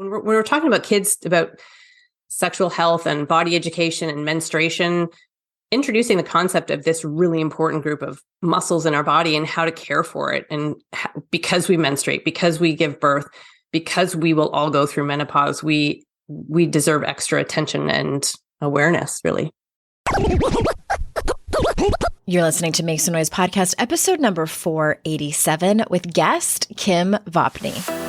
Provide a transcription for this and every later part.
when we're talking about kids, about sexual health and body education and menstruation, introducing the concept of this really important group of muscles in our body and how to care for it. And because we menstruate, because we give birth, because we will all go through menopause, we deserve extra attention and awareness, really. You're listening to Make Some Noise podcast, episode number 487 with guest Kim Vopni.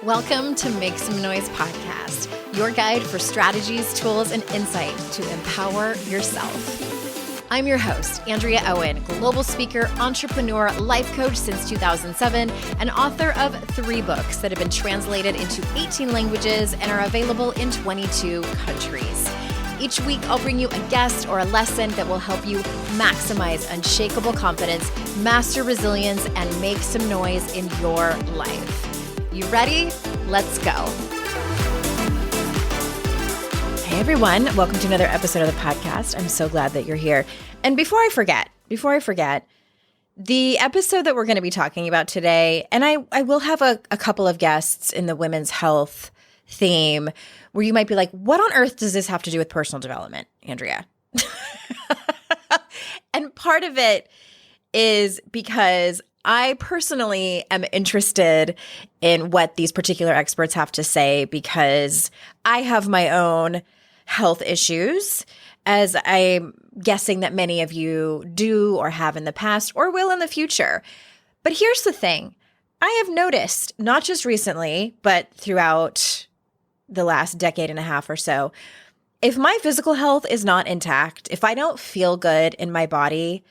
Welcome to Make Some Noise podcast, your guide for strategies, tools, and insight to empower yourself. I'm your host, Andrea Owen, global speaker, entrepreneur, life coach since 2007, and author of 3 books that have been translated into 18 languages and are available in 22 countries. Each week, I'll bring you a guest or a lesson that will help you maximize unshakable confidence, master resilience, and make some noise in your life. You ready? Let's go. Hey everyone, welcome to another episode of the podcast. I'm so glad that you're here. And before I forget, the episode that we're going to be talking about today, and I will have a couple of guests in the women's health theme where you might be like, what on earth does this have to do with personal development, Andrea? And part of it is because I personally am interested in what these particular experts have to say because I have my own health issues, as I'm guessing that many of you do or have in the past or will in the future. But here's the thing. I have noticed, not just recently, but throughout the last decade and a half or so, if my physical health is not intact, if I don't feel good in my body,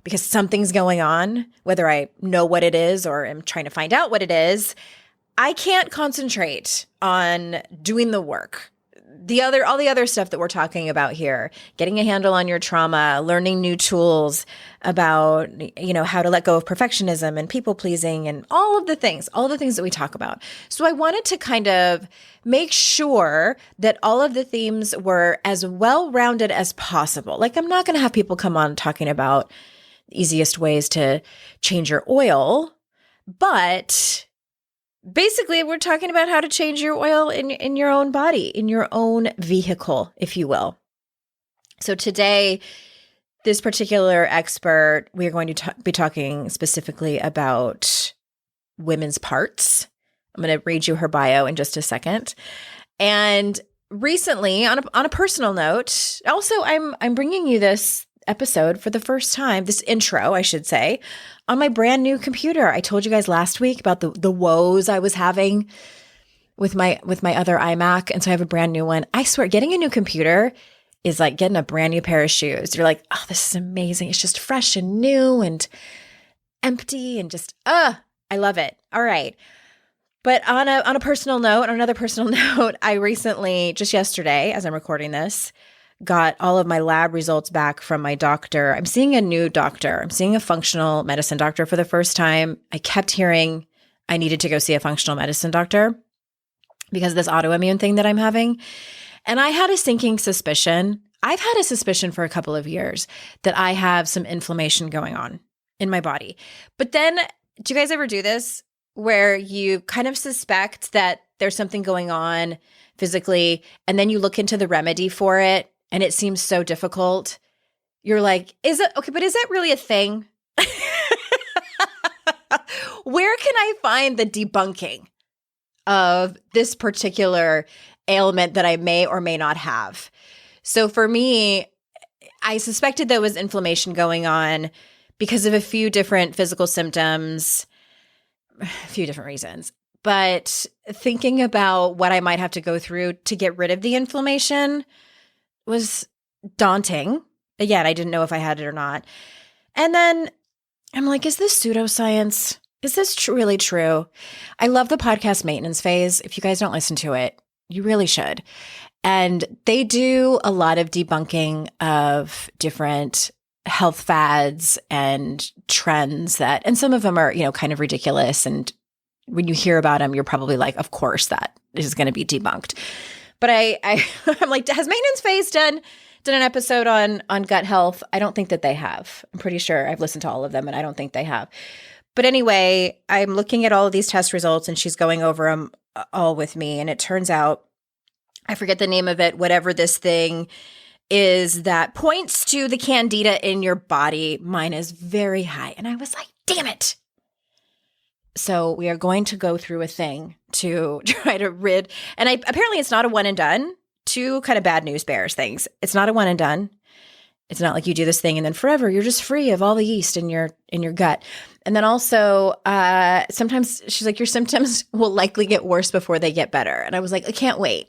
because something's going on, whether I know what it is or am trying to find out what it is, I can't concentrate on doing the work. All the other stuff that we're talking about here, getting a handle on your trauma, learning new tools about, how to let go of perfectionism and people pleasing and all the things that we talk about. So I wanted to kind of make sure that all of the themes were as well-rounded as possible. Like, I'm not going to have people come on talking about easiest ways to change your oil, but basically we're talking about how to change your oil in your own body, in your own vehicle, if you will. So today, this particular expert, we are going to be talking specifically about women's parts. I'm going to read you her bio in just a second. And recently, on a personal note, also I'm bringing you this episode for the first time, this intro, I should say, on my brand new computer. I told you guys last week about the woes I was having with my other iMac, and so I have a brand new one. I swear, getting a new computer is like getting a brand new pair of shoes. You're like, oh, this is amazing. It's just fresh and new and empty and just, I love it. All right. But on another personal note, I recently, just yesterday, as I'm recording this, got all of my lab results back from my doctor. I'm seeing a new doctor. I'm seeing a functional medicine doctor for the first time. I kept hearing I needed to go see a functional medicine doctor because of this autoimmune thing that I'm having. And I had a sinking suspicion. I've had a suspicion for a couple of years that I have some inflammation going on in my body. But then, do you guys ever do this where you kind of suspect that there's something going on physically, and then you look into the remedy for it, and it seems so difficult? You're like, is it okay? But is that really a thing? Where can I find the debunking of this particular ailment that I may or may not have? So for me, I suspected there was inflammation going on because of a few different physical symptoms, a few different reasons. But thinking about what I might have to go through to get rid of the inflammation was daunting. Again, I didn't know if I had it or not. And then I'm like, is this pseudoscience? Is this really true? I love the podcast Maintenance Phase. If you guys don't listen to it, you really should. And they do a lot of debunking of different health fads and trends and some of them are, kind of ridiculous. And when you hear about them, you're probably like, of course that is going to be debunked. But I'm like, has Maintenance Phase done done an episode on gut health. I don't think that they have. I'm pretty sure I've listened to all of them, and I don't think they have. But anyway, I'm looking at all of these test results, and she's going over them all with me. And it turns out, I forget the name of it, whatever this thing is that points to the candida in your body. Mine is very high. And I was like, damn it. So we are going to go through a thing to try to rid. And apparently it's not a one and done. Two kind of bad news bears things. It's not a one and done. It's not like you do this thing and then forever you're just free of all the yeast in your gut. And then also sometimes she's like, your symptoms will likely get worse before they get better. And I was like, I can't wait.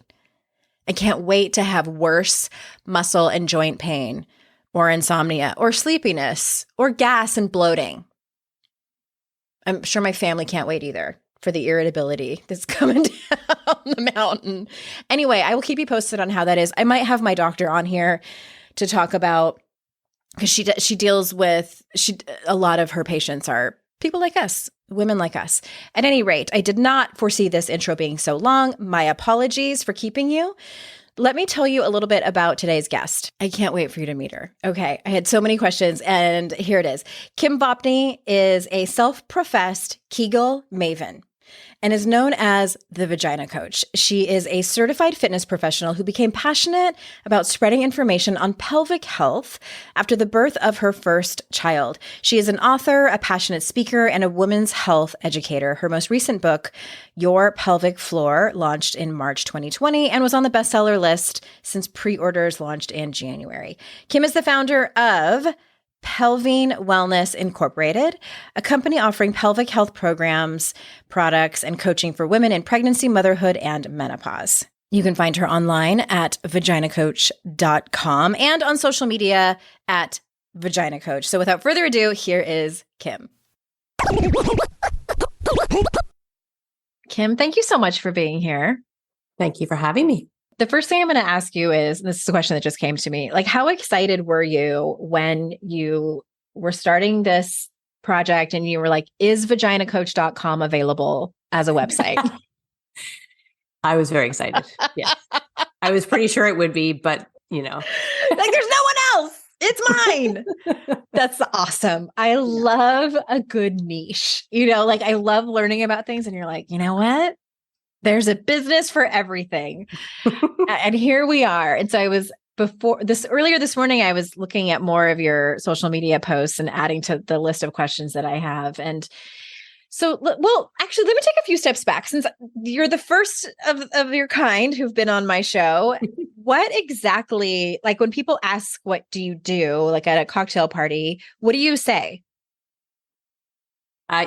I can't wait to have worse muscle and joint pain or insomnia or sleepiness or gas and bloating. I'm sure my family can't wait either for the irritability that's coming down the mountain. Anyway, I will keep you posted on how that is. I might have my doctor on here to talk about, because she deals with, a lot of her patients are people like us, women like us. At any rate, I did not foresee this intro being so long. My apologies for keeping you. Let me tell you a little bit about today's guest. I can't wait for you to meet her. Okay, I had so many questions, and here it is. Kim Vopni is a self-professed Kegel maven and is known as the Vagina Coach. She is a certified fitness professional who became passionate about spreading information on pelvic health after the birth of her first child. She is an author, a passionate speaker, and a women's health educator. Her most recent book, Your Pelvic Floor, launched in March 2020 and was on the bestseller list since pre-orders launched in January. Kim is the founder of Pelvic Wellness Incorporated, a company offering pelvic health programs, products, and coaching for women in pregnancy, motherhood, and menopause. You can find her online at vaginacoach.com and on social media at Vagina Coach. So without further ado, here is Kim. Kim, thank you so much for being here. Thank you for having me. The first thing I'm going to ask you is, and this is a question that just came to me, like, how excited were you when you were starting this project and you were like, is vaginacoach.com available as a website? I was very excited. Yes. I was pretty sure it would be, but like there's no one else. It's mine. That's awesome. I love a good niche, like I love learning about things and you're like, you know what? There's a business for everything. And here we are. And so earlier this morning, I was looking at more of your social media posts and adding to the list of questions that I have. And so, well, actually, let me take a few steps back since you're the first of your kind who've been on my show. What exactly, like when people ask, what do you do, like at a cocktail party, what do you say?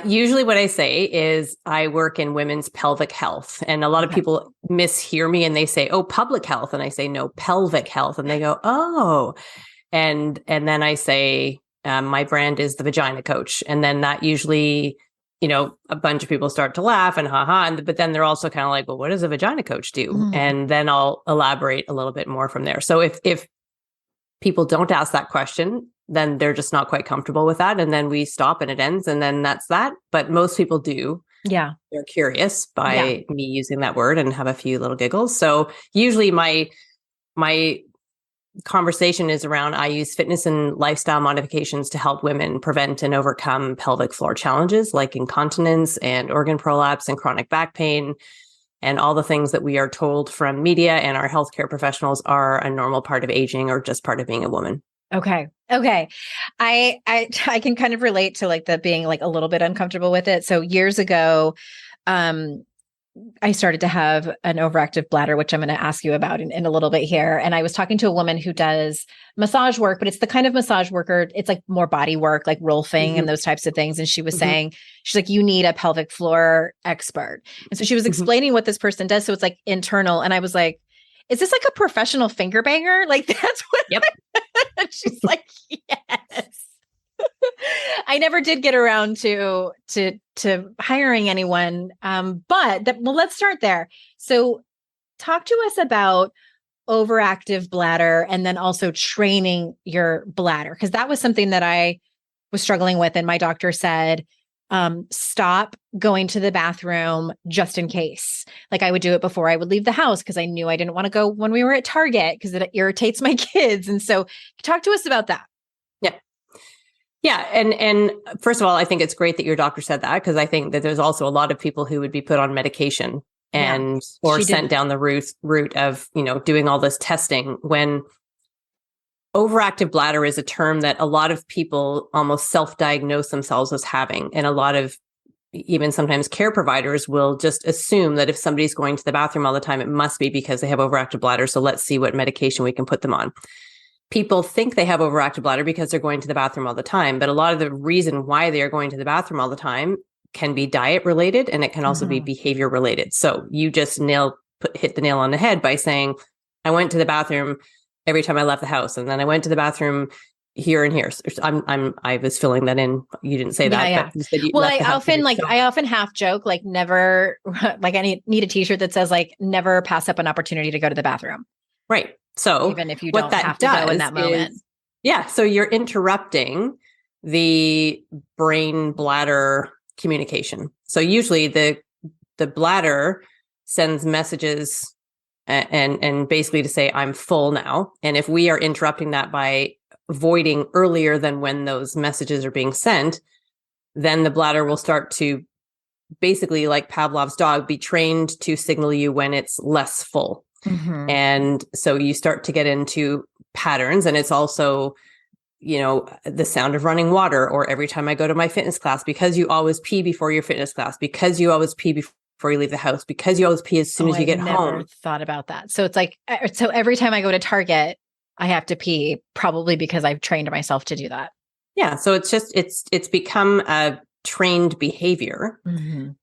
Usually what I say is I work in women's pelvic health, and a lot of people mishear me and they say, oh, public health. And I say, no, pelvic health. And they go, oh, and then I say, my brand is the Vagina Coach. And then that usually, a bunch of people start to laugh and but then they're also kind of like, well, what does a Vagina Coach do? Mm. And then I'll elaborate a little bit more from there. So if people don't ask that question, then they're just not quite comfortable with that. And then we stop and it ends. And then that's that. But most people do. Yeah. They're curious by me using that word and have a few little giggles. So usually my conversation is around, I use fitness and lifestyle modifications to help women prevent and overcome pelvic floor challenges like incontinence and organ prolapse and chronic back pain, and all the things that we are told from media and our healthcare professionals are a normal part of aging or just part of being a woman. Okay. I can kind of relate to like the being like a little bit uncomfortable with it. So years ago, I started to have an overactive bladder, which I'm going to ask you about in a little bit here. And I was talking to a woman who does massage work, but it's the kind of massage worker, it's like more body work, like rolfing and those types of things. And she was saying, she's like, you need a pelvic floor expert. And so she was explaining what this person does. So it's like internal. And I was like, is this like a professional finger banger? Like that's what. Yep. And she's like, yes. I never did get around to hiring anyone. Let's start there. So talk to us about overactive bladder and then also training your bladder, because that was something that I was struggling with. And my doctor said, stop going to the bathroom just in case. Like I would do it before I would leave the house because I knew I didn't want to go when we were at Target because it irritates my kids. And so talk to us about that. Yeah. Yeah. And first of all, I think it's great that your doctor said that, because I think that there's also a lot of people who would be put on medication and or sent down the route of, doing all this testing, when overactive bladder is a term that a lot of people almost self-diagnose themselves as having. And a lot of even sometimes care providers will just assume that if somebody's going to the bathroom all the time, it must be because they have overactive bladder. So let's see what medication we can put them on. People think they have overactive bladder because they're going to the bathroom all the time. But a lot of the reason why they are going to the bathroom all the time can be diet related, and it can also be behavior related. So you just hit the nail on the head by saying, I went to the bathroom every time I left the house, and then I went to the bathroom here and here. So I was filling that in. You didn't say that, but you said you left the house. I often half joke, like never, like I need a t-shirt that says like never pass up an opportunity to go to the bathroom. Right. So even if you don't have to go in that moment. So you're interrupting the brain bladder communication. So usually the bladder sends messages and basically to say, I'm full now. And if we are interrupting that by voiding earlier than when those messages are being sent, then the bladder will start to basically, like Pavlov's dog, be trained to signal you when it's less full. And so you start to get into patterns, and it's also, the sound of running water, or every time I go to my fitness class, because you always pee before your fitness class, because you always pee before you leave the house, because you always pee as soon as you get home. I never thought about that. So it's like, so every time I go to Target, I have to pee, probably because I've trained myself to do that. Yeah. So it's just, it's become a trained behavior,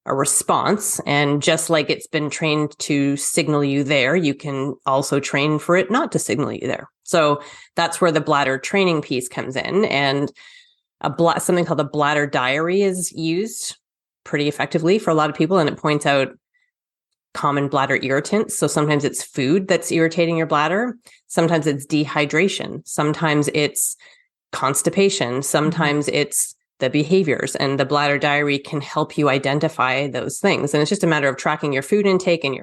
a response. And just like it's been trained to signal you there, you can also train for it not to signal you there. So that's where the bladder training piece comes in. And something called the bladder diary is used pretty effectively for a lot of people. And it points out common bladder irritants. So sometimes it's food that's irritating your bladder. Sometimes it's dehydration. Sometimes it's constipation. Sometimes it's the behaviors, and the bladder diary can help you identify those things. And it's just a matter of tracking your food intake and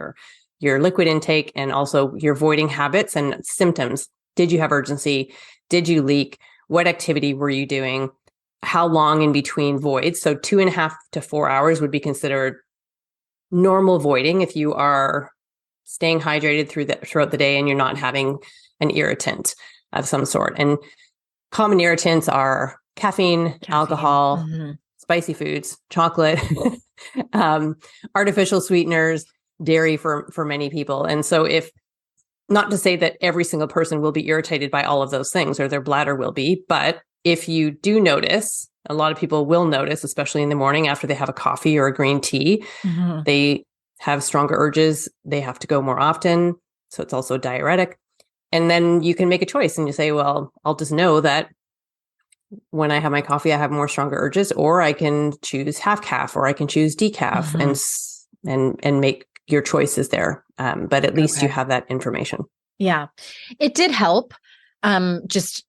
your liquid intake, and also your voiding habits and symptoms. Did you have urgency? Did you leak? What activity were you doing? How long in between voids? So 2.5 to 4 hours would be considered normal voiding if you are staying hydrated throughout the day and you're not having an irritant of some sort. And common irritants are caffeine, alcohol, spicy foods, chocolate, artificial sweeteners, dairy for many people. And so not to say that every single person will be irritated by all of those things, or their bladder will be, but if you do notice, a lot of people will notice, especially in the morning after they have a coffee or a green tea, they have stronger urges. They have to go more often. So it's also diuretic. And then you can make a choice and you say, well, I'll just know that when I have my coffee, I have more stronger urges, or I can choose half calf, or I can choose decaf, and make your choices there. But at least you have that information. Yeah, it did help. Just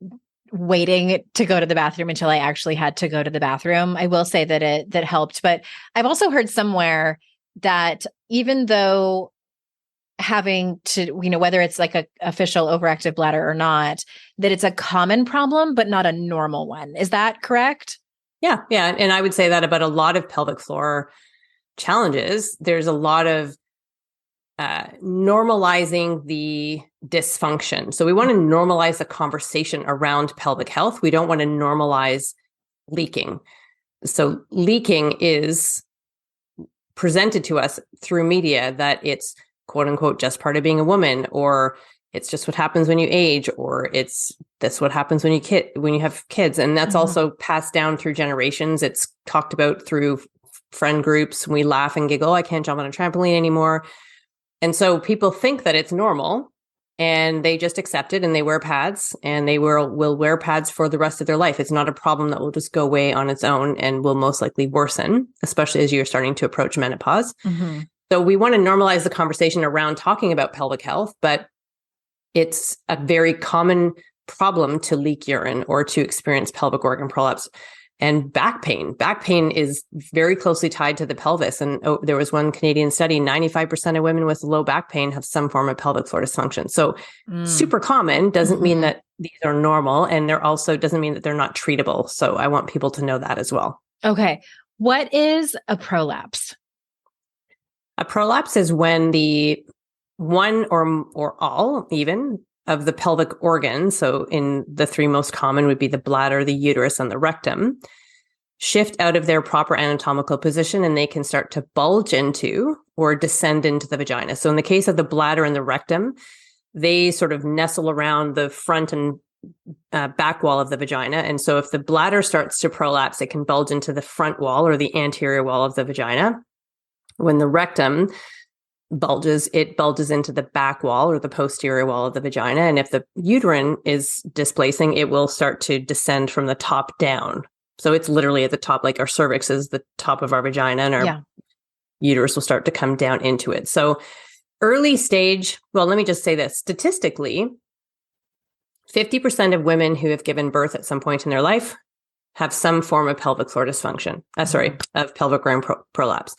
waiting to go to the bathroom until I actually had to go to the bathroom. I will say that helped, but I've also heard somewhere that even though having to, whether it's like a official overactive bladder or not, that it's a common problem, but not a normal one. Is that correct? Yeah. Yeah. And I would say that about a lot of pelvic floor challenges. There's a lot of normalizing the dysfunction. So we want to normalize the conversation around pelvic health. We don't want to normalize leaking. So leaking is presented to us through media that it's quote unquote just part of being a woman, or it's just what happens when you age, or that's what happens when you have kids. And that's also passed down through generations. It's talked about through friend groups. We laugh and giggle. I can't jump on a trampoline anymore. And so people think that it's normal, and they just accept it, and they wear pads, and they will wear pads for the rest of their life. It's not a problem that will just go away on its own and will most likely worsen, especially as you're starting to approach menopause. So we want to normalize the conversation around talking about pelvic health, but it's a very common problem to leak urine or to experience pelvic organ prolapse. and back pain. Back pain is very closely tied to the pelvis. And there was one Canadian study, 95% of women with low back pain have some form of pelvic floor dysfunction. So super common doesn't mean that these are normal. And they're also doesn't mean that they're not treatable. So I want people to know that as well. Okay. What is a prolapse? A prolapse is when the one or all even of the pelvic organs, so in the three most common would be the bladder, the uterus, and the rectum, shift out of their proper anatomical position and they can start to bulge into or descend into the vagina. So in the case of the bladder and the rectum, they sort of nestle around the front and back wall of the vagina. And so if the bladder starts to prolapse, it can bulge into the front wall or the anterior wall of the vagina. When the rectum bulges, it bulges into the back wall or the posterior wall of the vagina. And if the uterine is displacing, it will start to descend from the top down. So it's literally at the top, like our cervix is the top of our vagina and our uterus will start to come down into it. So early stage, well, let me just say this. Statistically, 50% of women who have given birth at some point in their life have some form of pelvic floor dysfunction. Of pelvic ring prolapse.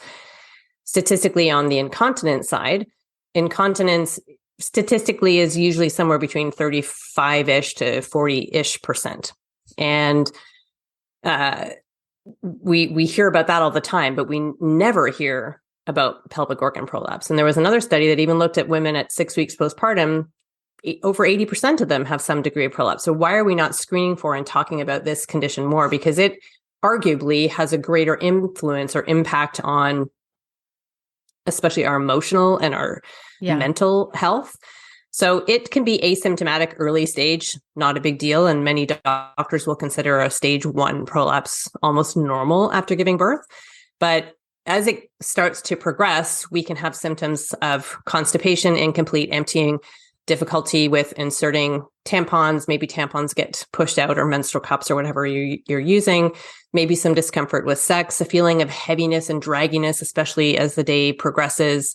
Statistically, on the incontinence side, incontinence statistically is usually somewhere between 35-ish to 40-ish%. And we hear about that all the time, but we never hear about pelvic organ prolapse. And there was another study that even looked at women at 6 weeks postpartum. Over 80% of them have some degree of prolapse. So why are we not screening for and talking about this condition more? Because it arguably has a greater influence or impact on especially our emotional and our mental health. So it can be asymptomatic early stage, not a big deal. And many doctors will consider a stage 1 prolapse almost normal after giving birth. But as it starts to progress, we can have symptoms of constipation, incomplete emptying, difficulty with inserting tampons. Maybe tampons get pushed out or menstrual cups or whatever you're using. Maybe some discomfort with sex, a feeling of heaviness and dragginess, especially as the day progresses.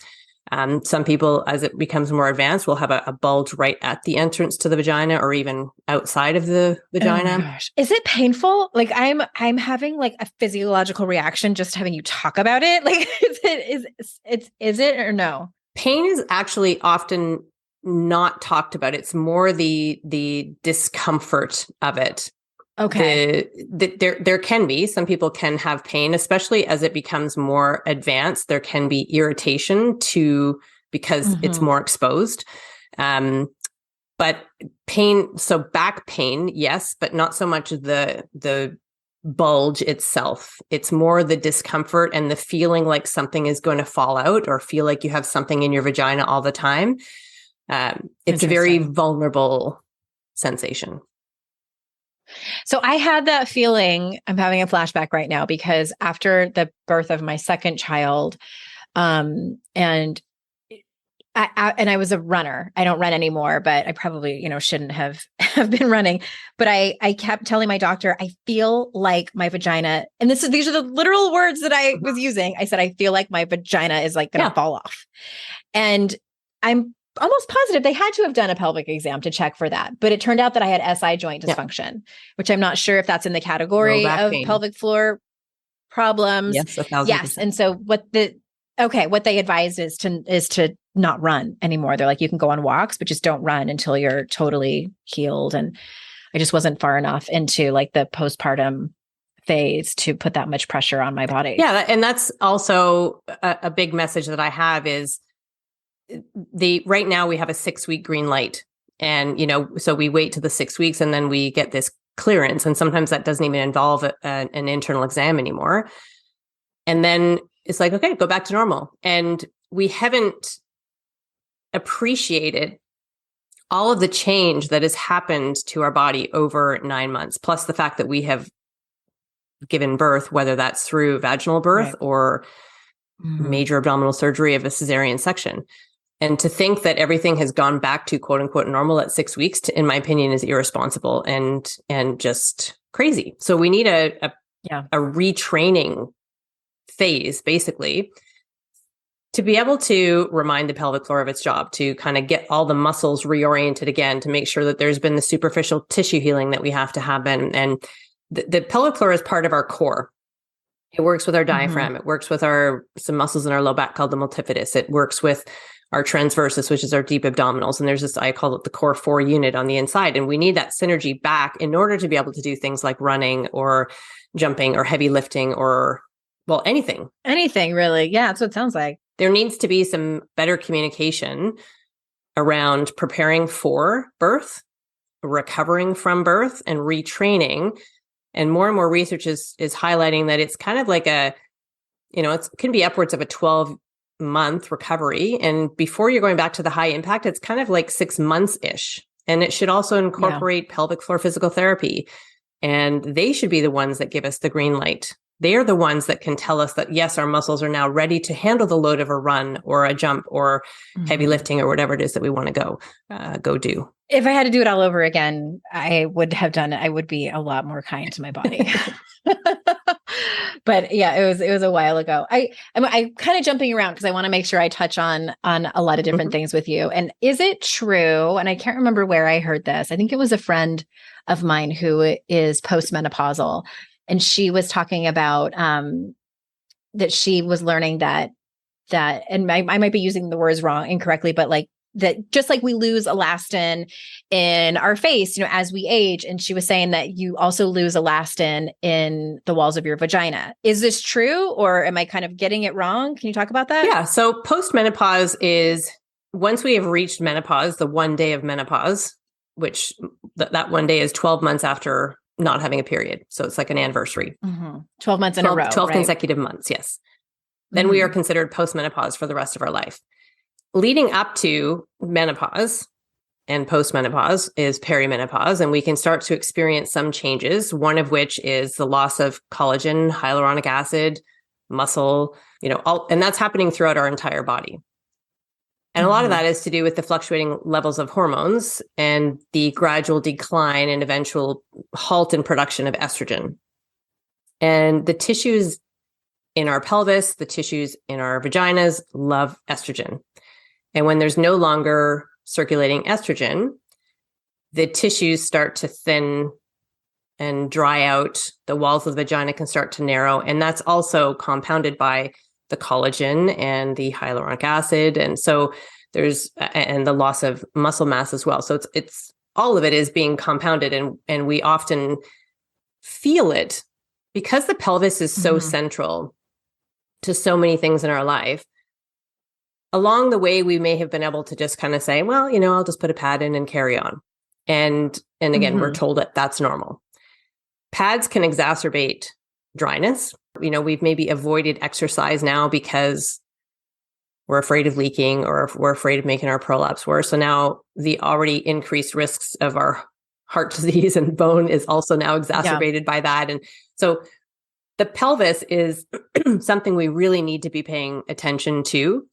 Some people, as it becomes more advanced, will have a bulge right at the entrance to the vagina or even outside of the vagina. Oh my gosh. Is it painful? Like I'm having like a physiological reaction just having you talk about it. Like is it or no? Pain is actually often not talked about. It's more the discomfort of it. Okay. There can be, some people can have pain, especially as it becomes more advanced. There can be irritation because it's more exposed. But pain, so back pain, yes, but not so much the bulge itself. It's more the discomfort and the feeling like something is going to fall out or feel like you have something in your vagina all the time. It's a very vulnerable sensation. So I had that feeling. I'm having a flashback right now because after the birth of my second child, and I was a runner. I don't run anymore, but I probably, shouldn't have been running. But I kept telling my doctor, I feel like my vagina, and these are the literal words that I was using. I said, I feel like my vagina is like going to fall off. And I'm almost positive they had to have done a pelvic exam to check for that. But it turned out that I had SI joint dysfunction, which I'm not sure if that's in the category of pelvic floor problems. Yes, 1,000%. Yes. And so what they advised is to not run anymore. They're like, you can go on walks, but just don't run until you're totally healed. And I just wasn't far enough into like the postpartum phase to put that much pressure on my body. Yeah. And that's also a big message that I have is right now we have a 6-week green light and, so we wait to the 6 weeks and then we get this clearance. And sometimes that doesn't even involve an internal exam anymore. And then it's like, okay, go back to normal. And we haven't appreciated all of the change that has happened to our body over 9 months, plus the fact that we have given birth, whether that's through vaginal birth or major abdominal surgery of a cesarean section. And to think that everything has gone back to quote unquote normal at 6 weeks, in my opinion, is irresponsible and just crazy. So we need a retraining phase, basically, to be able to remind the pelvic floor of its job, to kind of get all the muscles reoriented again, to make sure that there's been the superficial tissue healing that we have to happen. And the pelvic floor is part of our core. It works with our diaphragm. It works with some muscles in our low back called the multifidus. It works with our transversus, which is our deep abdominals. And there's this, I call it the core 4 unit on the inside. And we need that synergy back in order to be able to do things like running or jumping or heavy lifting or, well, anything. Anything really. Yeah, that's what it sounds like. There needs to be some better communication around preparing for birth, recovering from birth, and retraining. And more research is highlighting that it's kind of like it can be upwards of a 12-month recovery. And before you're going back to the high impact, it's kind of like 6 months-ish. And it should also incorporate pelvic floor physical therapy. And they should be the ones that give us the green light. They are the ones that can tell us that, yes, our muscles are now ready to handle the load of a run or a jump or heavy lifting or whatever it is that we want to go do. If I had to do it all over again, I would have done it. I would be a lot more kind to my body. But yeah, it was a while ago. I'm kind of jumping around because I want to make sure I touch on a lot of different things with you. And is it true? And I can't remember where I heard this. I think it was a friend of mine who is postmenopausal. And she was talking about that she was learning that, and I might be using the words incorrectly, but like that just like we lose elastin in our face, as we age. And she was saying that you also lose elastin in the walls of your vagina. Is this true, or am I kind of getting it wrong? Can you talk about that? Yeah. So postmenopause is once we have reached menopause, the 1 day of menopause, which that 1 day is 12 months after not having a period. So it's like an anniversary. 12 months in a row. 12 consecutive months. Yes. Then we are considered postmenopause for the rest of our life. Leading up to menopause and postmenopause is perimenopause, and we can start to experience some changes, one of which is the loss of collagen, hyaluronic acid, muscle, and that's happening throughout our entire body. And a lot of that is to do with the fluctuating levels of hormones and the gradual decline and eventual halt in production of estrogen. And the tissues in our pelvis, the tissues in our vaginas love estrogen. And when there's no longer circulating estrogen, the tissues start to thin and dry out. The walls of the vagina can start to narrow. And that's also compounded by the collagen and the hyaluronic acid. And so and the loss of muscle mass as well. So it's all of it is being compounded, and we often feel it because the pelvis is so central to so many things in our life. Along the way, we may have been able to just kind of say, well, I'll just put a pad in and carry on. And again, we're told that that's normal. Pads can exacerbate dryness. We've maybe avoided exercise now because we're afraid of leaking or we're afraid of making our prolapse worse. So now the already increased risks of our heart disease and bone is also now exacerbated by that. And so the pelvis is something we really need to be paying attention to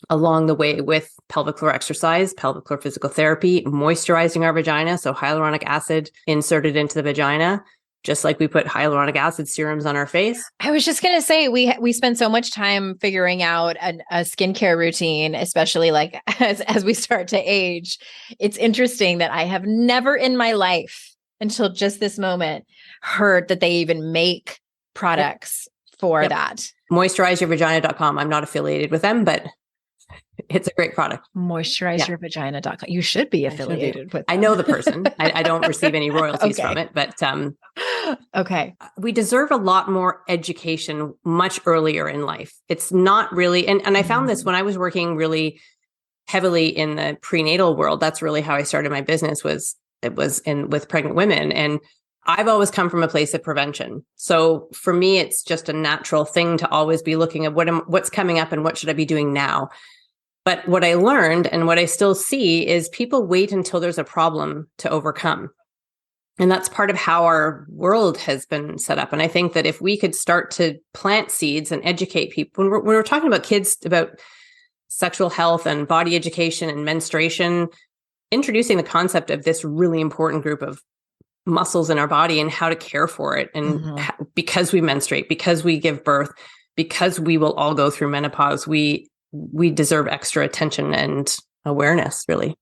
along the way with pelvic floor exercise, pelvic floor physical therapy, moisturizing our vagina. So hyaluronic acid inserted into the vagina, just like we put hyaluronic acid serums on our face. I was just going to say, we spend so much time figuring out a skincare routine, especially like as we start to age. It's interesting that I have never in my life until just this moment heard that they even make products for that. Moisturizeyourvagina.com. I'm not affiliated with them, but it's a great product. Moisturizeyourvagina.com. You should be affiliated with them. I know the person. I don't receive any royalties from it, but okay. We deserve a lot more education much earlier in life. It's not really, and I found this when I was working really heavily in the prenatal world. That's really how I started my business with pregnant women. And I've always come from a place of prevention. So for me, it's just a natural thing to always be looking at what's coming up and what should I be doing now. But what I learned and what I still see is people wait until there's a problem to overcome. And that's part of how our world has been set up. And I think that if we could start to plant seeds and educate people, when we're talking about kids, about sexual health and body education and menstruation, introducing the concept of this really important group of muscles in our body and how to care for it. And because we menstruate, because we give birth, because we will all go through menopause, we deserve extra attention and awareness, really.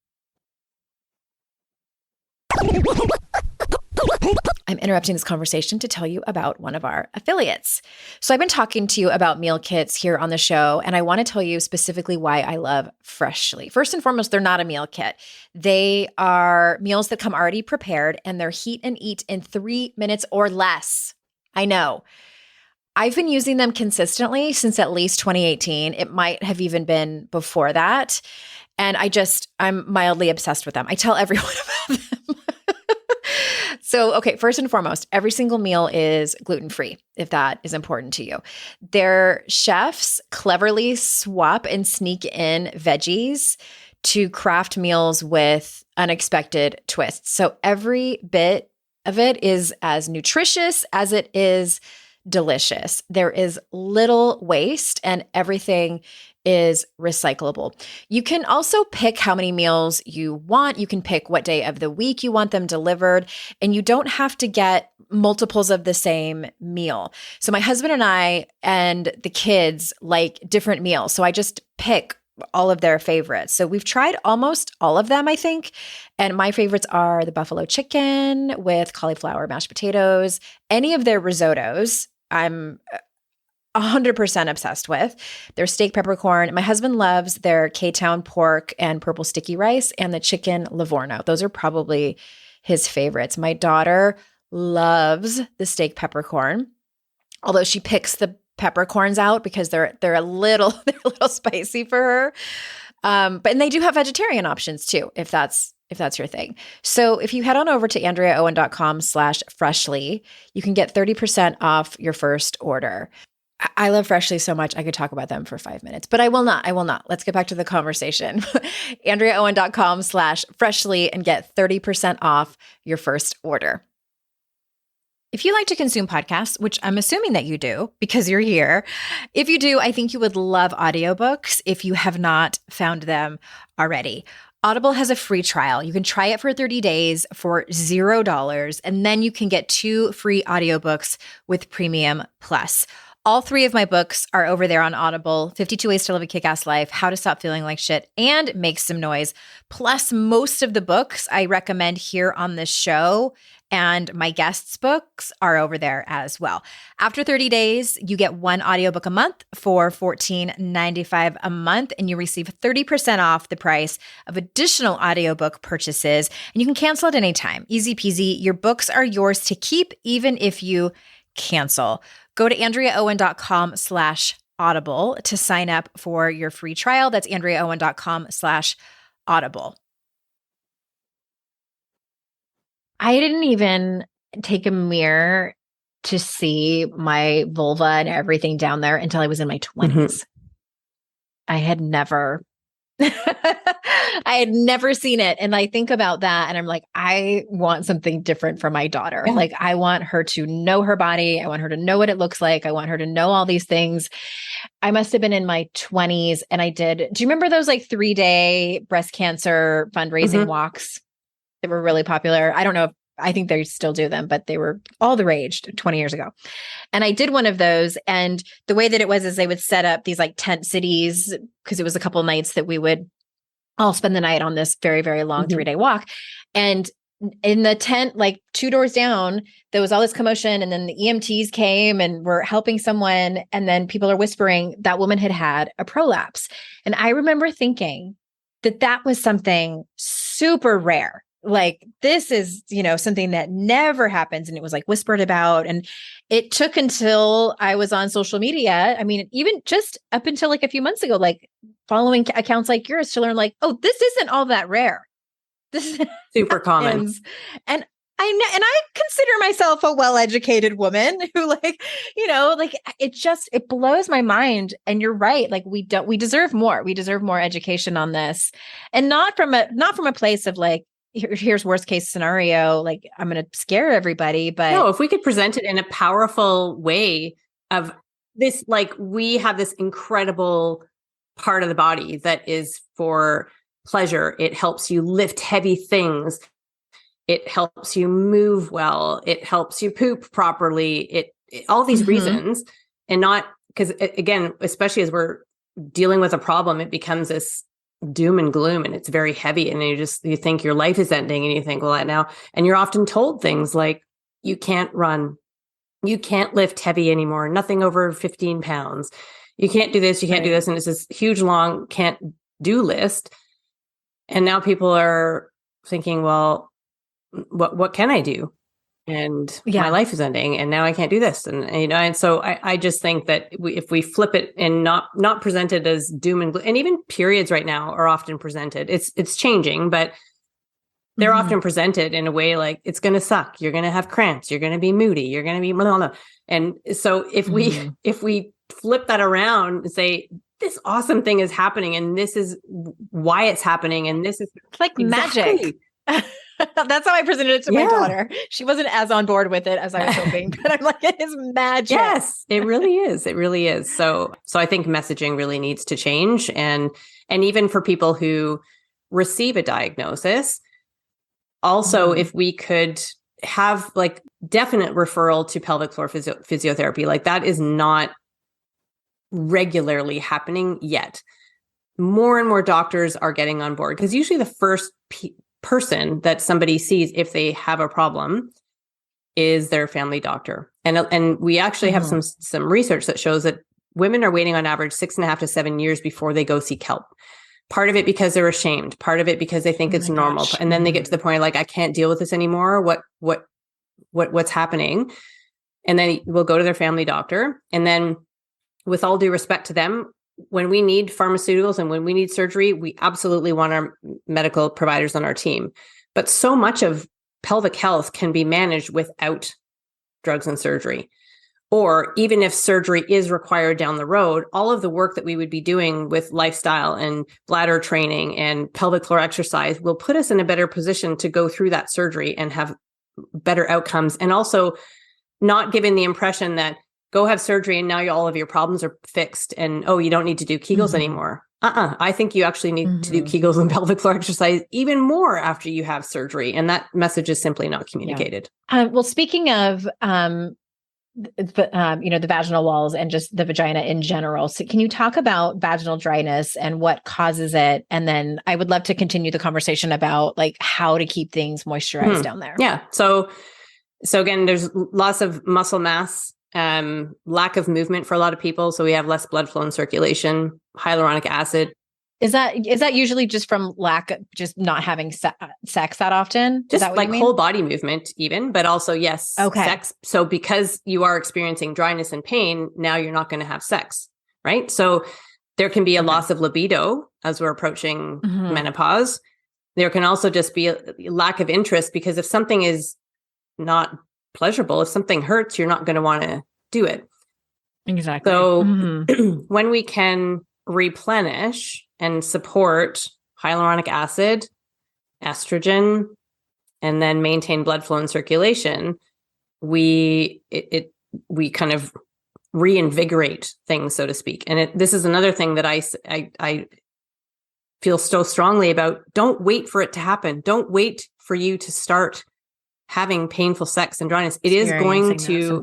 I'm interrupting this conversation to tell you about one of our affiliates. So I've been talking to you about meal kits here on the show, and I want to tell you specifically why I love Freshly. First and foremost, they're not a meal kit. They are meals that come already prepared, and they're heat and eat in 3 minutes or less. I know. I've been using them consistently since at least 2018. It might have even been before that. And I'm mildly obsessed with them. I tell everyone about them. So, okay, first and foremost, every single meal is gluten-free, if that is important to you. Their chefs cleverly swap and sneak in veggies to craft meals with unexpected twists. So every bit of it is as nutritious as it is delicious. There is little waste and everything is recyclable. You can also pick how many meals you want. You can pick what day of the week you want them delivered, and you don't have to get multiples of the same meal. So my husband and I and the kids like different meals. So I just pick all of their favorites. So we've tried almost all of them, I think. And my favorites are the buffalo chicken with cauliflower mashed potatoes, any of their risottos. I'm 100% obsessed with their steak peppercorn. My husband loves their K-Town pork and purple sticky rice and the chicken Livorno. Those are probably his favorites. My daughter loves the steak peppercorn, although she picks the peppercorns out because they're a little spicy for her. And they do have vegetarian options too, if that's your thing. So if you head on over to AndreaOwen.com/freshly, you can get 30% off your first order. I love Freshly so much. I could talk about them for 5 minutes, but I will not. Let's get back to the conversation. AndreaOwen.com/freshly and get 30% off your first order. If you like to consume podcasts, which I'm assuming that you do because you're here, if you do, I think you would love audiobooks if you have not found them already. Audible has a free trial. You can try it for 30 days for $0, and then you can get 2 free audiobooks with Premium Plus. All 3 of my books are over there on Audible: 52 Ways to Live a Kick-Ass Life, How to Stop Feeling Like Shit, and Make Some Noise. Plus, most of the books I recommend here on this show and my guests' books are over there as well. After 30 days, you get 1 audiobook a month for $14.95 a month, and you receive 30% off the price of additional audiobook purchases, and you can cancel at any time. Easy peasy. Your books are yours to keep even if you cancel. Go to AndreaOwen.com/audible to sign up for your free trial. That's AndreaOwen.com/audible. I didn't even take a mirror to see my vulva and everything down there until I was in my 20s. Mm-hmm. I had never seen it. And I think about that and I'm like, I want something different for my daughter. Yeah. Like, I want her to know her body. I want her to know what it looks like. I want her to know all these things. I must have been in my 20s and do you remember those like 3-day breast cancer fundraising walks that were really popular? I don't know I think they still do them, but they were all the rage 20 years ago. And I did one of those. And the way that it was is they would set up these like tent cities, because it was a couple of nights that we would all spend the night on this very, very long 3-day walk. And in the tent, like 2 doors down, there was all this commotion. And then the EMTs came and were helping someone. And then people are whispering that woman had had a prolapse. And I remember thinking that was something super rare. Like, this is, something that never happens. And it was like whispered about. And it took until I was on social media. I mean, even just up until like a few months ago, like following accounts like yours to learn like, oh, this isn't all that rare. This is super common. And I consider myself a well-educated woman who it blows my mind. And you're right. Like, we deserve more. We deserve more education on this, and not from a place of like, here's worst case scenario, like I'm going to scare everybody. But no, if we could present it in a powerful way of this, like, we have this incredible part of the body that is for pleasure. It helps you lift heavy things. It helps you move well. It helps you poop properly. All these reasons, and not because, again, especially as we're dealing with a problem, it becomes this doom and gloom, and it's very heavy. And you think your life is ending, and you think, well, now, and you're often told things like, you can't run, you can't lift heavy anymore, nothing over 15 pounds. You can't do this, you can't do this. And it's this huge, long can't do list. And now people are thinking, well, what can I do? And my life is ending and now I can't do this. And so I just think that if we flip it and not present it as doom and gloom, and even periods right now are often presented, it's changing, but they're often presented in a way like it's going to suck. You're going to have cramps. You're going to be moody. You're going to be blah, blah. And so if we flip that around and say, this awesome thing is happening and this is why it's happening. And this is like magic. That's how I presented it to my daughter. She wasn't as on board with it as I was hoping, but I'm like, it is magic. Yes, it really is. It really is. So I think messaging really needs to change. And even for people who receive a diagnosis, also, if we could have like definite referral to pelvic floor physiotherapy, like that is not regularly happening yet. More and more doctors are getting on board because usually the first person that somebody sees if they have a problem is their family doctor. And we actually have some research that shows that women are waiting on average 6.5 to 7 years before they go seek help. Part of it because they're ashamed, part of it because they think it's normal. Gosh. And then they get to the point like, I can't deal with this anymore. What's happening? And then we'll go to their family doctor. And then with all due respect to them, when we need pharmaceuticals and when we need surgery, we absolutely want our medical providers on our team. But so much of pelvic health can be managed without drugs and surgery. Or even if surgery is required down the road, all of the work that we would be doing with lifestyle and bladder training and pelvic floor exercise will put us in a better position to go through that surgery and have better outcomes. And also not giving the impression that go have surgery and now all of your problems are fixed and, oh, you don't need to do Kegels anymore. I think you actually need to do Kegels and pelvic floor exercise even more after you have surgery. And that message is simply not communicated. Well, speaking of, the vaginal walls and just the vagina in general. So can you talk about vaginal dryness and what causes it? And then I would love to continue the conversation about like how to keep things moisturized down there. Yeah. So again, there's lots of muscle mass, lack of movement for a lot of people. So we have less blood flow and circulation, hyaluronic acid. Is that usually just from just not having sex that often? Just like whole body movement even, but also, yes, sex. So because you are experiencing dryness and pain, now you're not going to have sex, right? So there can be a loss of libido as we're approaching menopause. There can also just be a lack of interest because if something is not pleasurable, if something hurts, you're not going to want to do it. Exactly. So when we can replenish and support hyaluronic acid, estrogen, and then maintain blood flow and circulation, we kind of reinvigorate things, so to speak. And this is another thing that I feel so strongly about. Don't wait for it to happen. Don't wait for you to start having painful sex and dryness. It is going to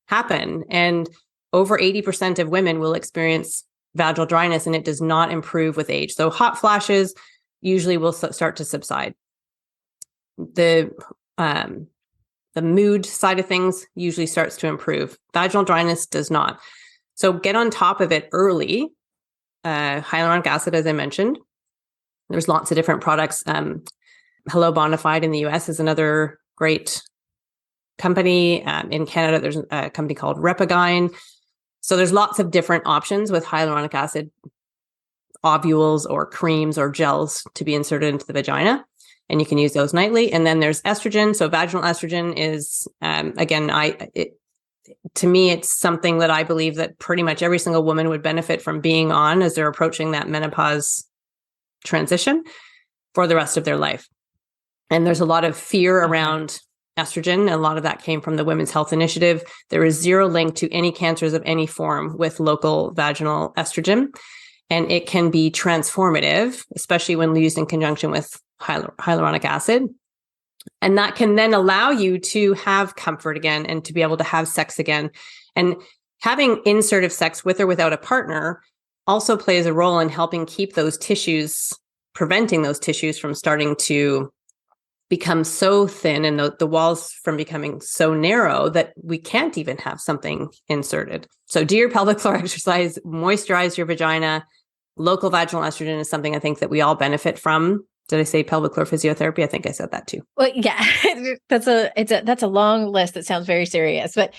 happen. And over 80% of women will experience vaginal dryness, and it does not improve with age. So hot flashes usually will start to subside. The mood side of things usually starts to improve. Vaginal dryness does not. So get on top of it early. Hyaluronic acid, as I mentioned, there's lots of different products. Hello Bonafide in the US is another great company. In Canada, there's a company called Repagyne. So there's lots of different options with hyaluronic acid ovules or creams or gels to be inserted into the vagina. And you can use those nightly. And then there's estrogen. So vaginal estrogen is, to me, it's something that I believe that pretty much every single woman would benefit from being on as they're approaching that menopause transition for the rest of their life. And there's a lot of fear around estrogen. A lot of that came from the Women's Health Initiative. There is zero link to any cancers of any form with local vaginal estrogen. And it can be transformative, especially when used in conjunction with hyaluronic acid. And that can then allow you to have comfort again and to be able to have sex again. And having insertive sex with or without a partner also plays a role in helping keep those tissues, preventing those tissues from starting to become so thin and the walls from becoming so narrow that we can't even have something inserted. So do your pelvic floor exercise, moisturize your vagina. Local vaginal estrogen is something I think that we all benefit from. Did I say pelvic floor physiotherapy? I think I said that too. Well, yeah, that's a long list that sounds very serious, but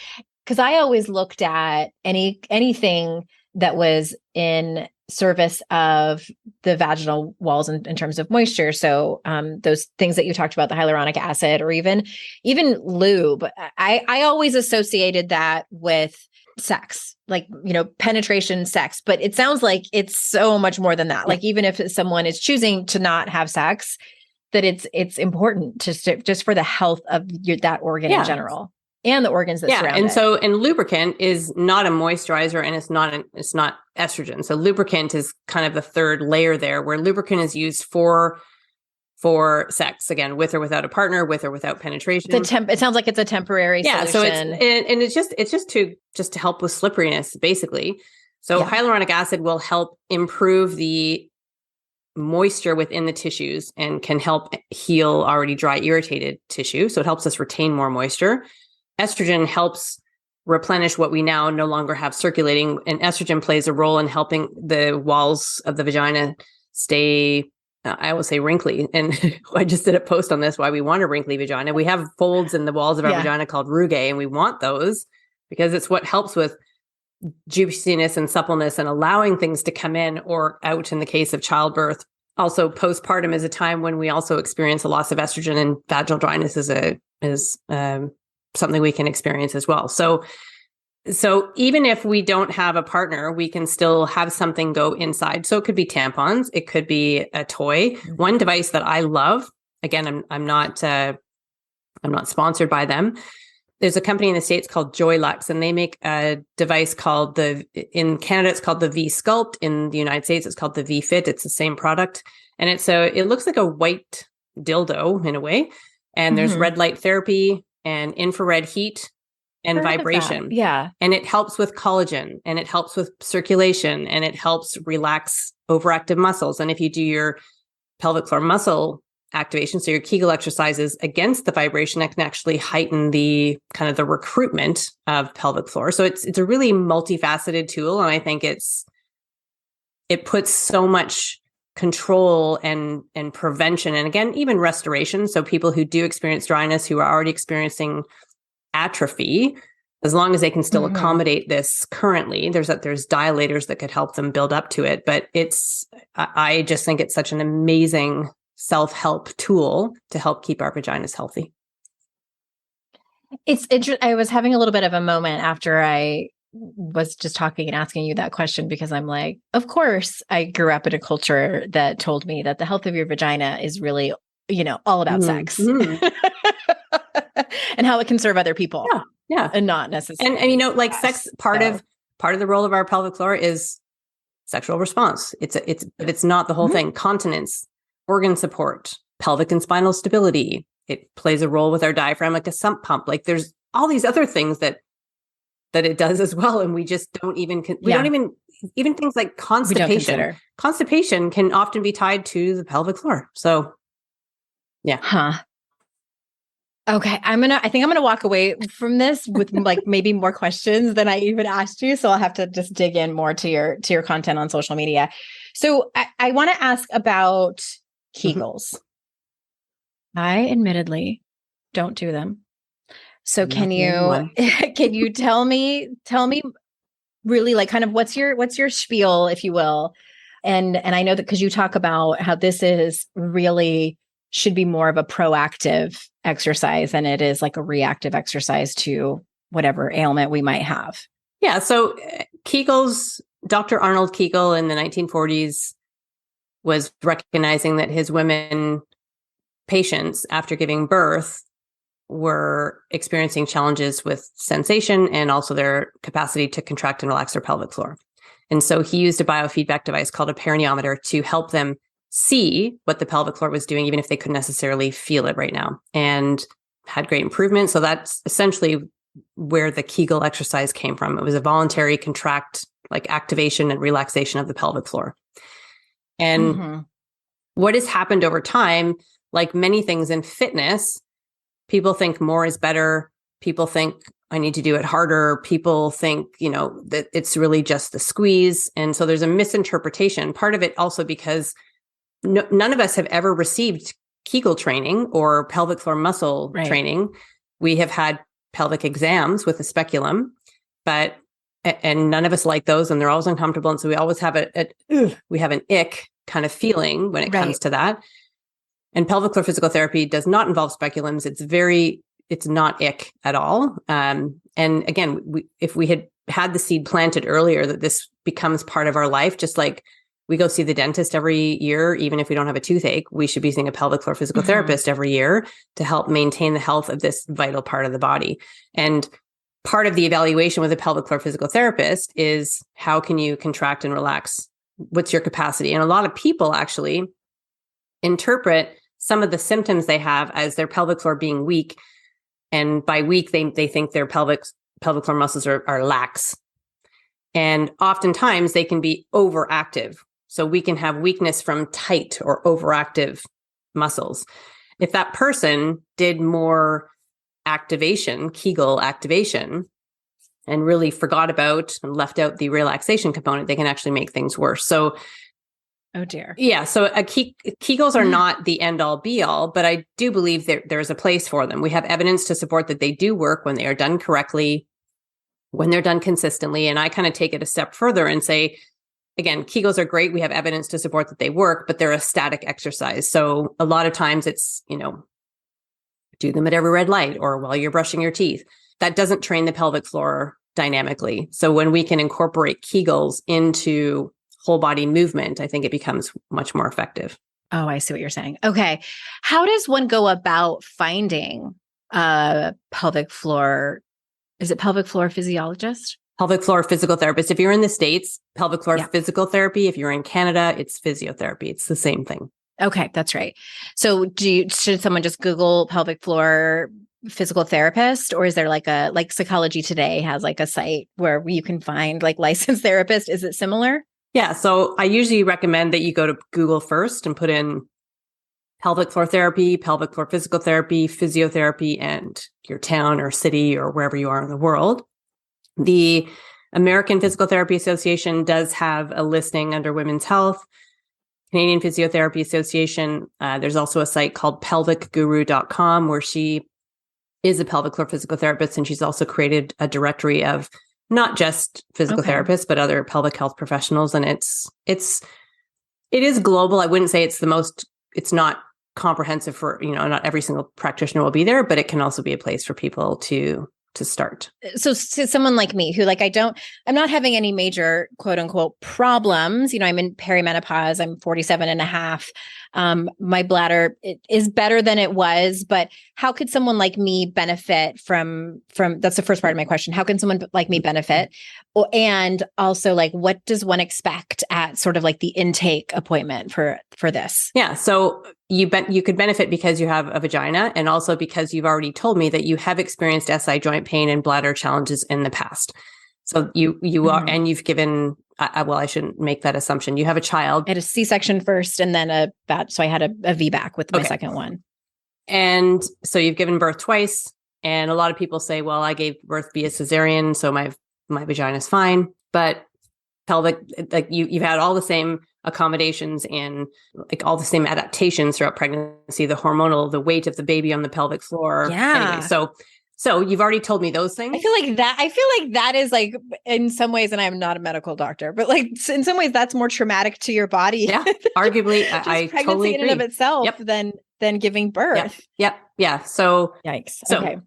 because I always looked at anything that was in service of the vaginal walls in terms of moisture. So those things that you talked about, the hyaluronic acid, or even lube. I always associated that with sex, like, penetration, sex, but it sounds like it's so much more than that. Like, even if someone is choosing to not have sex, that it's important just for the health of that organ in general and the organs that surround it. And so, and lubricant is not a moisturizer, and it's not estrogen. So lubricant is kind of the third layer there, where lubricant is used for sex, again, with or without a partner, with or without penetration. It sounds like it's a temporary solution. So it's just to help with slipperiness, basically. So hyaluronic acid will help improve the moisture within the tissues and can help heal already dry, irritated tissue. So it helps us retain more moisture. Estrogen helps replenish what we now no longer have circulating, and estrogen plays a role in helping the walls of the vagina stay, I will say, wrinkly. And I just did a post on this, why we want a wrinkly vagina. We have folds in the walls of our vagina called rugae, and we want those because it's what helps with juiciness and suppleness and allowing things to come in or out in the case of childbirth. Also, postpartum is a time when we also experience a loss of estrogen, and vaginal dryness is something we can experience as well. So even if we don't have a partner, we can still have something go inside. So it could be tampons, it could be a toy. One device that I love, again, I'm not sponsored by them. There's a company in the States called Joylux, and they make a device called in Canada, it's called the V-Sculpt. In the United States, it's called the V-Fit. It's the same product. And it looks like a white dildo in a way. And there's red light therapy and infrared heat and vibration. Yeah. And it helps with collagen, and it helps with circulation, and it helps relax overactive muscles. And if you do your pelvic floor muscle activation, so your Kegel exercises against the vibration, that can actually heighten the kind of the recruitment of pelvic floor. So it's a really multifaceted tool. And I think it puts so much control and prevention, and again, even restoration. So people who do experience dryness, who are already experiencing atrophy, as long as they can still accommodate this currently, there's dilators that could help them build up to it. But I just think it's such an amazing self-help tool to help keep our vaginas healthy. It's interesting. I was having a little bit of a moment after I was just talking and asking you that question, because I'm like, of course, I grew up in a culture that told me that the health of your vagina is really, all about sex and how it can serve other people. Yeah. And not necessarily. And like sex, part of the role of our pelvic floor is sexual response. It's not the whole thing. Continence, organ support, pelvic and spinal stability. It plays a role with our diaphragm, like a sump pump. Like there's all these other things that it does as well. And we just don't even, even things like constipation. Constipation can often be tied to the pelvic floor. So yeah. Huh. Okay. I think I'm going to walk away from this with like maybe more questions than I even asked you. So I'll have to just dig in more to your content on social media. So I want to ask about Kegels. I admittedly don't do them. So can you tell me really, like, kind of what's your spiel, if you will? And I know that because you talk about how this is really should be more of a proactive exercise than it is like a reactive exercise to whatever ailment we might have. Yeah. So Kegels, Dr. Arnold Kegel in the 1940s was recognizing that his women patients after giving birth were experiencing challenges with sensation and also their capacity to contract and relax their pelvic floor. And so he used a biofeedback device called a peroneometer to help them see what the pelvic floor was doing, even if they couldn't necessarily feel it right now, and had great improvement. So that's essentially where the Kegel exercise came from. It was a voluntary contract, like activation and relaxation of the pelvic floor. And what has happened over time, like many things in fitness, people think more is better. People think I need to do it harder. People think, that it's really just the squeeze. And so there's a misinterpretation. Part of it also because none of us have ever received Kegel training or pelvic floor muscle training. We have had pelvic exams with a speculum, and none of us like those, and they're always uncomfortable. And so we always have we have an ick kind of feeling when it comes to that. And pelvic floor physical therapy does not involve speculums. It's not ick at all. And again, if we had the seed planted earlier that this becomes part of our life, just like we go see the dentist every year, even if we don't have a toothache, we should be seeing a pelvic floor physical therapist every year to help maintain the health of this vital part of the body. And part of the evaluation with a pelvic floor physical therapist is how can you contract and relax? What's your capacity? And a lot of people actually interpret some of the symptoms they have as their pelvic floor being weak. And by weak, they think their pelvic floor muscles are lax. And oftentimes they can be overactive. So we can have weakness from tight or overactive muscles. If that person did more activation, Kegel activation, and really forgot about and left out the relaxation component, they can actually make things worse. So, oh dear. Yeah. So Kegels are not the end all be all, but I do believe there's a place for them. We have evidence to support that they do work when they are done correctly, when they're done consistently. And I kind of take it a step further and say, again, Kegels are great. We have evidence to support that they work, but they're a static exercise. So a lot of times it's, do them at every red light or while you're brushing your teeth. That doesn't train the pelvic floor dynamically. So when we can incorporate Kegels into whole body movement, I think it becomes much more effective. Oh, I see what you're saying. Okay. How does one go about finding a pelvic floor? Is it pelvic floor physiologist? Pelvic floor physical therapist. If you're in the States, pelvic floor physical therapy. If you're in Canada, it's physiotherapy. It's the same thing. Okay, that's right. So should someone just Google pelvic floor physical therapist, or is there like Psychology Today has like a site where you can find like licensed therapist? Is it similar? Yeah. So I usually recommend that you go to Google first and put in pelvic floor therapy, pelvic floor physical therapy, physiotherapy, and your town or city or wherever you are in the world. The American Physical Therapy Association does have a listing under women's health. Canadian Physiotherapy Association, there's also a site called pelvicguru.com where she is a pelvic floor physical therapist, and she's also created a directory of not just physical therapists, but other pelvic health professionals. And it is global. I wouldn't say it's not comprehensive for, not every single practitioner will be there, but it can also be a place for people to start. So someone like me who I'm not having any major quote unquote problems. I'm in perimenopause. I'm 47 and a half. My bladder is better than it was, but how could someone like me benefit from that's the first part of my question. How can someone like me benefit? And also like, what does one expect at sort of like the intake appointment for this? Yeah. So you could benefit because you have a vagina, and also because you've already told me that you have experienced SI joint pain and bladder challenges in the past. So you are, and you've given, I shouldn't make that assumption. You have a child. I had a C-section first and then so I had a VBAC with my second one. And so you've given birth twice. And a lot of people say, well, I gave birth via cesarean, so my vagina is fine. But pelvic, like you've had all the same accommodations and like all the same adaptations throughout pregnancy, the hormonal, the weight of the baby on the pelvic floor. Yeah. Anyway, so you've already told me those things. I feel like that is like in some ways, and I'm not a medical doctor, but like in some ways that's more traumatic to your body. Yeah. Arguably, I totally agree. In and of itself than giving birth. Yep. Yeah. So yikes. So okay.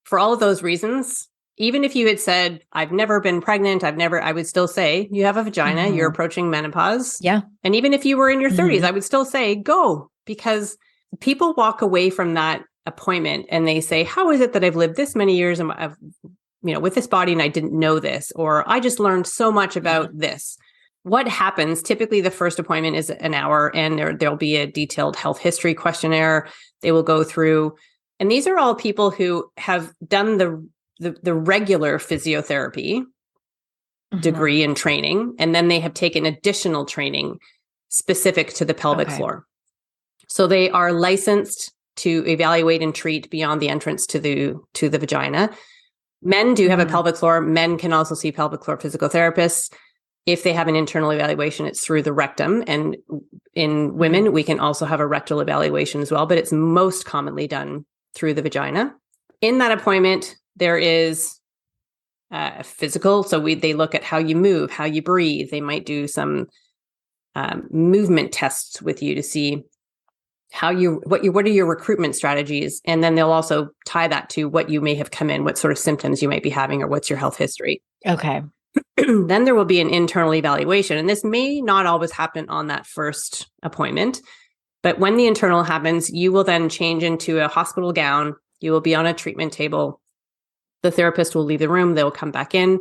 For all of those reasons, even if you had said, I've never been pregnant, I would still say you have a vagina, you're approaching menopause. Yeah. And even if you were in your 30s, I would still say go, because people walk away from that appointment and they say, how is it that I've lived this many years and I've, with this body and I didn't know this, or I just learned so much about this. What happens? Typically the first appointment is an hour, and there'll be a detailed health history questionnaire they will go through. And these are all people who have done the regular physiotherapy degree and training, and then they have taken additional training specific to the pelvic floor. So they are licensed to evaluate and treat beyond the entrance to the vagina. Men do have a pelvic floor. Men can also see pelvic floor physical therapists. If they have an internal evaluation, it's through the rectum. And in women, we can also have a rectal evaluation as well, but it's most commonly done through the vagina. In that appointment, there is physical. So they look at how you move, how you breathe. They might do some movement tests with you to see what are your recruitment strategies. And then they'll also tie that to what you may have come in, what sort of symptoms you might be having, or what's your health history. Okay. Then there will be an internal evaluation. And this may not always happen on that first appointment, but when the internal happens, you will then change into a hospital gown. You will be on a treatment table. The therapist will leave the room. They'll come back in.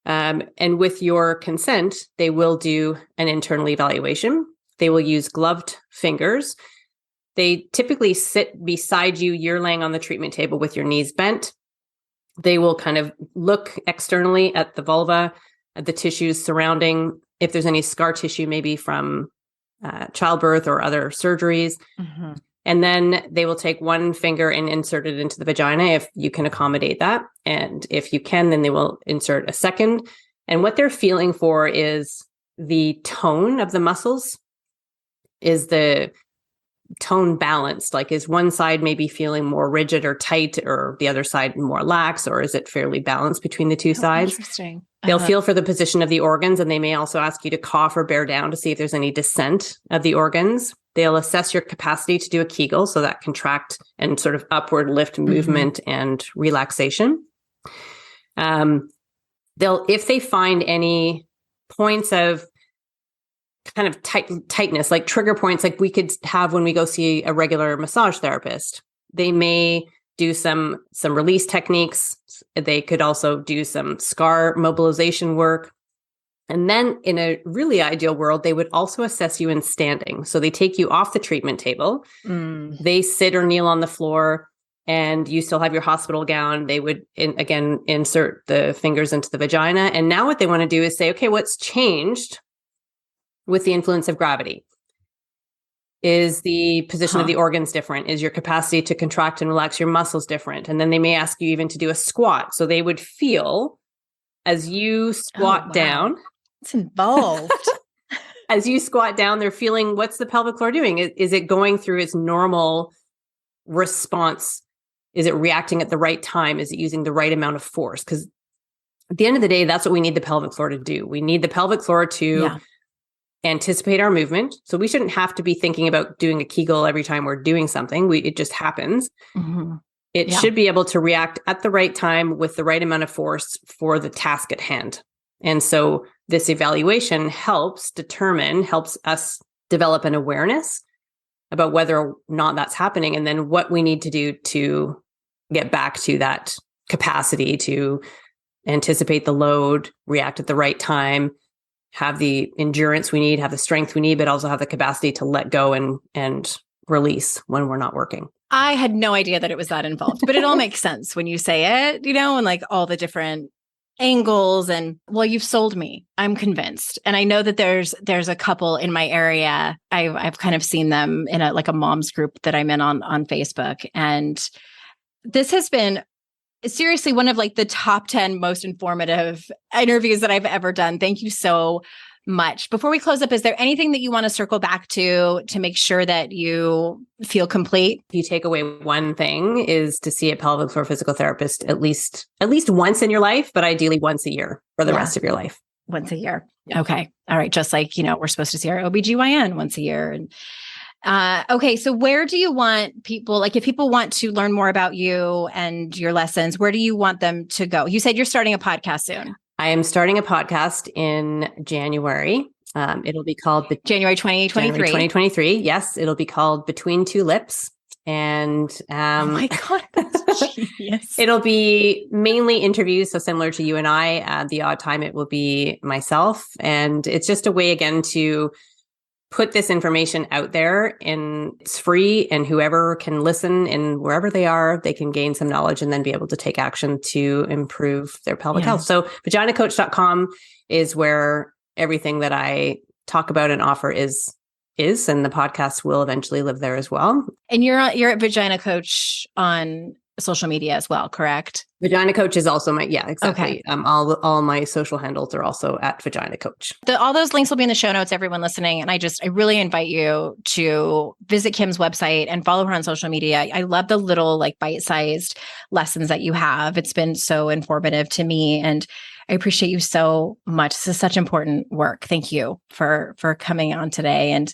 And with your consent, they will do an internal evaluation. They will use gloved fingers. They typically sit beside you. You're laying on the treatment table with your knees bent. They will kind of look externally at the vulva, at the tissues surrounding, if there's any scar tissue, maybe from childbirth or other surgeries. Mm-hmm. And then they will take one finger and insert it into the vagina if you can accommodate that. And if you can, then they will insert a second. And what they're feeling for is the tone of the muscles. Is the tone balanced? Like, is one side maybe feeling more rigid or tight, or the other side more lax, or is it fairly balanced between the two sides? Interesting. They'll feel for the position of the organs, and they may also ask you to cough or bear down to see if there's any descent of the organs. They'll assess your capacity to do a Kegel, so that contract and sort of upward lift movement and relaxation. If they find any points of kind of tightness, like trigger points, like we could have when we go see a regular massage therapist, they may do some release techniques. They could also do some scar mobilization work. And then in a really ideal world, they would also assess you in standing. So they take you off the treatment table. They sit or kneel on the floor, and you still have your hospital gown. They would, again, insert the fingers into the vagina. And now what they want to do is say, okay, what's changed with the influence of gravity? Is the position of the organs different? Is your capacity to contract and relax your muscles different? And then they may ask you even to do a squat. So they would feel as you squat down. It's involved. As you squat down, they're feeling, what's the pelvic floor doing? Is it going through its normal response? Is it reacting at the right time? Is it using the right amount of force? Because at the end of the day, that's what we need the pelvic floor to do. We need the pelvic floor to anticipate our movement. So we shouldn't have to be thinking about doing a Kegel every time we're doing something. It just happens. It should be able to react at the right time with the right amount of force for the task at hand. And so this evaluation helps us develop an awareness about whether or not that's happening, and then what we need to do to get back to that capacity to anticipate the load, react at the right time, have the endurance we need, have the strength we need, but also have the capacity to let go and release when we're not working. I had no idea that it was that involved, but it all makes sense when you say it, and like all the different angles. And well, you've sold me. I'm convinced. And I know that there's a couple in my area. I've kind of seen them in a mom's group that I'm in on Facebook. And this has been seriously one of like the top 10 most informative interviews that I've ever done. Thank you so much. Before we close up, is there anything that you want to circle back to make sure that you feel complete? If you take away one thing, is to see a pelvic floor physical therapist at least once in your life, but ideally once a year for the rest of your life. Once a year. Yeah. Okay. All right. Just like, we're supposed to see our OBGYN once a year. And okay. So where do you want people, like if people want to learn more about you and your lessons, where do you want them to go? You said you're starting a podcast soon. I am starting a podcast in January. It'll be called January 2023. January 2023. Yes, it'll be called Between Two Lips. And oh my God, that's genius. It'll be mainly interviews. So similar to you and I, the odd time it will be myself. And it's just a way again to put this information out there, and it's free, and whoever can listen and wherever they are, they can gain some knowledge and then be able to take action to improve their pelvic health. So vaginacoach.com is where everything that I talk about and offer is is, and the podcast will eventually live there as well. And you're at Vagina Coach on social media as well, correct? Vagina Coach is also exactly. Okay. All my social handles are also at Vagina Coach. All those links will be in the show notes, everyone listening. And I really invite you to visit Kim's website and follow her on social media. I love the little like bite-sized lessons that you have. It's been so informative to me, and I appreciate you so much. This is such important work. Thank you for coming on today. And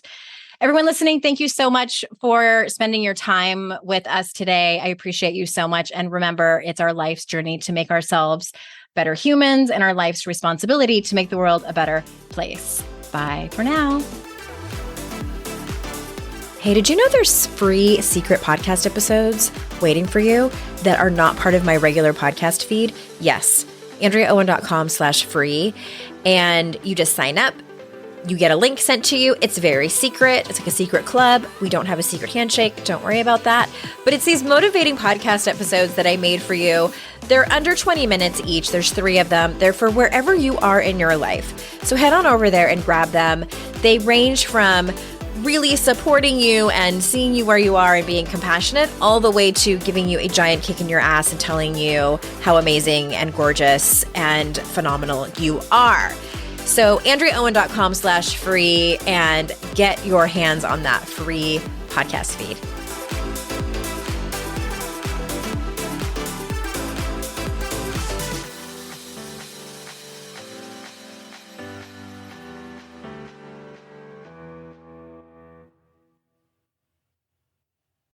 everyone listening, thank you so much for spending your time with us today. I appreciate you so much. And remember, it's our life's journey to make ourselves better humans and our life's responsibility to make the world a better place. Bye for now. Hey, did you know there's free secret podcast episodes waiting for you that are not part of my regular podcast feed? Yes, AndreaOwen.com/free. And you just sign up. You get a link sent to you. It's very secret. It's like a secret club. We don't have a secret handshake. Don't worry about that. But it's these motivating podcast episodes that I made for you. They're under 20 minutes each. There's 3 of them. They're for wherever you are in your life. So head on over there and grab them. They range from really supporting you and seeing you where you are and being compassionate, all the way to giving you a giant kick in your ass and telling you how amazing and gorgeous and phenomenal you are. So AndreaOwen.com/free and get your hands on that free podcast feed.